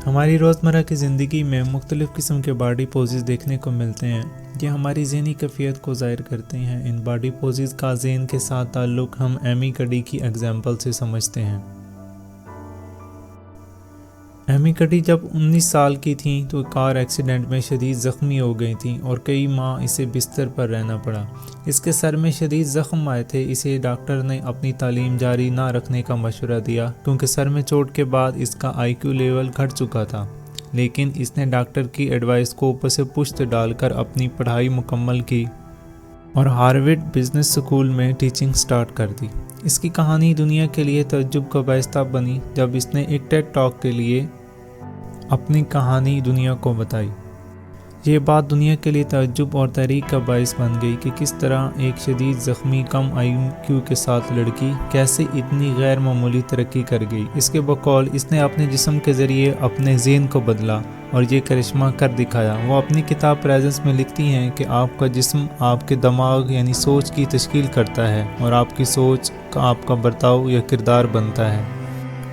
ہماری روزمرہ کی زندگی میں مختلف قسم کے باڈی پوزز دیکھنے کو ملتے ہیں۔ یہ ہماری ذہنی کیفیت کو ظاہر کرتے ہیں۔ ان باڈی پوزز کا ذہن کے ساتھ تعلق ہم ایمی کڈی کی اگزامپل سے سمجھتے ہیں۔ ایمی کڈی جب 19 سال کی تھیں تو کار ایکسیڈنٹ میں شدید زخمی ہو گئی تھیں اور کئی ماہ اسے بستر پر رہنا پڑا۔ اس کے سر میں شدید زخم آئے تھے۔ اسے ڈاکٹر نے اپنی تعلیم جاری نہ رکھنے کا مشورہ دیا کیونکہ سر میں چوٹ کے بعد اس کا IQ لیول گھٹ چکا تھا، لیکن اس نے ڈاکٹر کی ایڈوائس کو پس پشت ڈال کر اپنی پڑھائی مکمل کی اور ہارورڈ بزنس اسکول میں ٹیچنگ سٹارٹ کر دی۔ اس کی کہانی دنیا کے لیے تعجب کا باعث بنی جب اس نے ایک ٹیڈ ٹاک کے لیے اپنی کہانی دنیا کو بتائی۔ یہ بات دنیا کے لیے تعجب اور تحریک کا باعث بن گئی کہ کس طرح ایک شدید زخمی کم IQ کے ساتھ لڑکی کیسے اتنی غیر معمولی ترقی کر گئی۔ اس کے بقول اس نے اپنے جسم کے ذریعے اپنے ذہن کو بدلا اور یہ کرشمہ کر دکھایا۔ وہ اپنی کتاب پریزنس میں لکھتی ہیں کہ آپ کا جسم آپ کے دماغ یعنی سوچ کی تشکیل کرتا ہے اور آپ کی سوچ کا آپ کا برتاؤ یا کردار بنتا ہے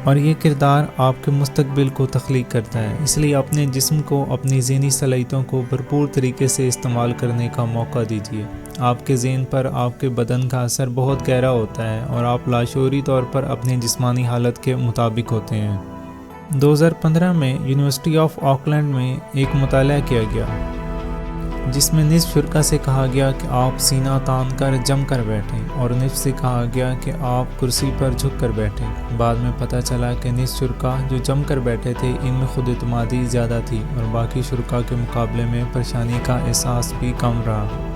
اور یہ کردار آپ کے مستقبل کو تخلیق کرتا ہے۔ اس لیے اپنے جسم کو اپنی ذہنی صلاحیتوں کو بھرپور طریقے سے استعمال کرنے کا موقع دیجیے۔ آپ کے ذہن پر آپ کے بدن کا اثر بہت گہرا ہوتا ہے اور آپ لاشعوری طور پر اپنی جسمانی حالت کے مطابق ہوتے ہیں۔ 2015 میں یونیورسٹی آف آکلینڈ میں ایک مطالعہ کیا گیا جس میں نصف شرکا سے کہا گیا کہ آپ سینہ تان کر جم کر بیٹھیں اور نصف سے کہا گیا کہ آپ کرسی پر جھک کر بیٹھیں۔ بعد میں پتہ چلا کہ نصف شرکا جو جم کر بیٹھے تھے ان میں خود اعتمادی زیادہ تھی اور باقی شرکا کے مقابلے میں پریشانی کا احساس بھی کم رہا۔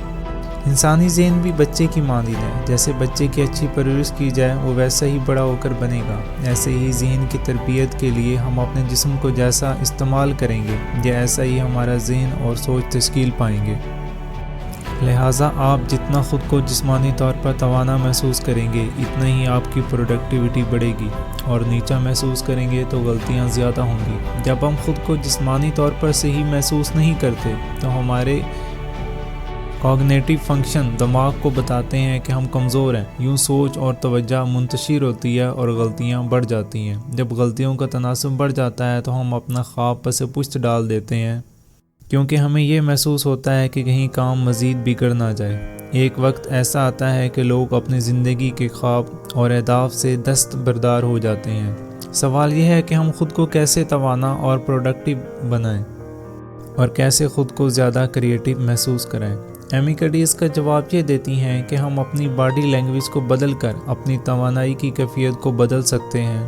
انسانی ذہن بھی بچے کی مانند ہے۔ جیسے بچے کی اچھی پرورش کی جائے وہ ویسا ہی بڑا ہو کر بنے گا، ایسے ہی ذہن کی تربیت کے لیے ہم اپنے جسم کو جیسا استعمال کریں گے یا ایسا ہی ہمارا ذہن اور سوچ تشکیل پائیں گے۔ لہٰذا آپ جتنا خود کو جسمانی طور پر توانا محسوس کریں گے اتنا ہی آپ کی پروڈکٹیوٹی بڑھے گی، اور نیچا محسوس کریں گے تو غلطیاں زیادہ ہوں گی۔ جب ہم خود کو جسمانی طور پر صحیح محسوس نہیں کرتے تو ہمارے کوگنیٹیو فنکشن دماغ کو بتاتے ہیں کہ ہم کمزور ہیں۔ یوں سوچ اور توجہ منتشر ہوتی ہے اور غلطیاں بڑھ جاتی ہیں۔ جب غلطیوں کا تناسب بڑھ جاتا ہے تو ہم اپنا خواب پس پشت ڈال دیتے ہیں کیونکہ ہمیں یہ محسوس ہوتا ہے کہ کہیں کام مزید بگڑ نہ جائے۔ ایک وقت ایسا آتا ہے کہ لوگ اپنی زندگی کے خواب اور اہداف سے دستبردار ہو جاتے ہیں۔ سوال یہ ہے کہ ہم خود کو کیسے توانا اور پروڈکٹیو بنائیں اور کیسے خود کو زیادہ کریٹیو محسوس کریں۔ ایمی کڈی اس کا جواب یہ دیتی ہیں کہ ہم اپنی باڈی لینگویج کو بدل کر اپنی توانائی کی کیفیت کو بدل سکتے ہیں،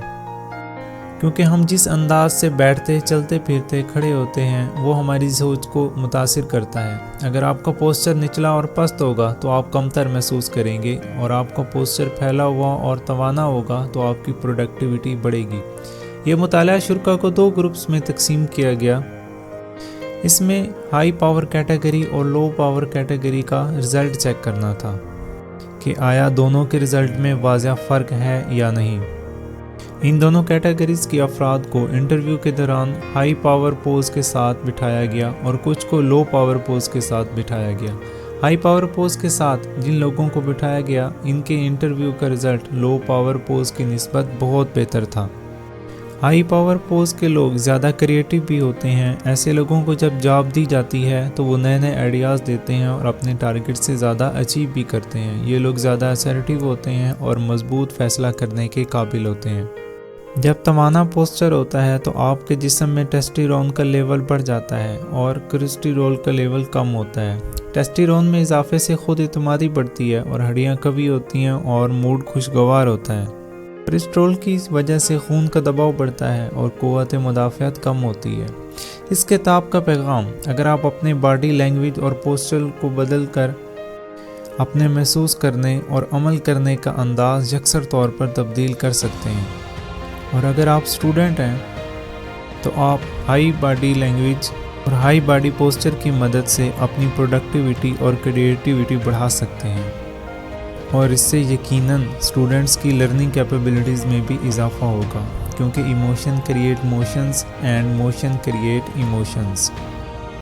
کیونکہ ہم جس انداز سے بیٹھتے، چلتے پھرتے، کھڑے ہوتے ہیں وہ ہماری سوچ کو متاثر کرتا ہے۔ اگر آپ کا پوسچر نچلا اور پست ہوگا تو آپ کمتر محسوس کریں گے، اور آپ کا پوسچر پھیلا ہوا اور توانا ہوگا تو آپ کی پروڈکٹیوٹی بڑھے گی۔ یہ مطالعہ شرکا کو 2 گروپس میں تقسیم کیا گیا۔ اس میں ہائی پاور کیٹیگری اور لو پاور کیٹیگری کا رزلٹ چیک کرنا تھا کہ آیا دونوں کے رزلٹ میں واضح فرق ہے یا نہیں۔ ان دونوں کیٹیگریز کے افراد کو انٹرویو کے دوران ہائی پاور پوز کے ساتھ بٹھایا گیا اور کچھ کو لو پاور پوز کے ساتھ بٹھایا گیا۔ ہائی پاور پوز کے ساتھ جن لوگوں کو بٹھایا گیا ان کے انٹرویو کا رزلٹ لو پاور پوز کی نسبت بہت بہتر تھا۔ ہائی پاور پوز کے لوگ زیادہ کریٹیو بھی ہوتے ہیں۔ ایسے لوگوں کو جب جاب دی جاتی ہے تو وہ نئے نئے آئیڈیاز دیتے ہیں اور اپنے ٹارگٹ سے زیادہ اچیو بھی کرتے ہیں۔ یہ لوگ زیادہ اسرٹیو ہوتے ہیں اور مضبوط فیصلہ کرنے کے قابل ہوتے ہیں۔ جب توانا پوسچر ہوتا ہے تو آپ کے جسم میں ٹیسٹیرون کا لیول بڑھ جاتا ہے اور کولیسٹرول کا لیول کم ہوتا ہے۔ ٹیسٹیرون میں اضافے سے خود اعتمادی بڑھتی ہے اور ہڈیاں قوی ہوتی ہیں اور موڈ خوشگوار ہوتا ہے۔ کولیسٹرول کی وجہ سے خون کا دباؤ بڑھتا ہے اور قوت مدافعت کم ہوتی ہے۔ اس کتاب کا پیغام: اگر آپ اپنے باڈی لینگویج اور پوسچر کو بدل کر اپنے محسوس کرنے اور عمل کرنے کا انداز یکسر طور پر تبدیل کر سکتے ہیں، اور اگر آپ اسٹوڈنٹ ہیں تو آپ ہائی باڈی لینگویج اور ہائی باڈی پوسچر کی مدد سے اپنی پروڈکٹیوٹی اور کریٹیوٹی بڑھا سکتے ہیں، اور اس سے یقیناً اسٹوڈنٹس کی لرننگ کیپیبلٹیز میں بھی اضافہ ہوگا، کیونکہ emotion create motions and motion create emotions.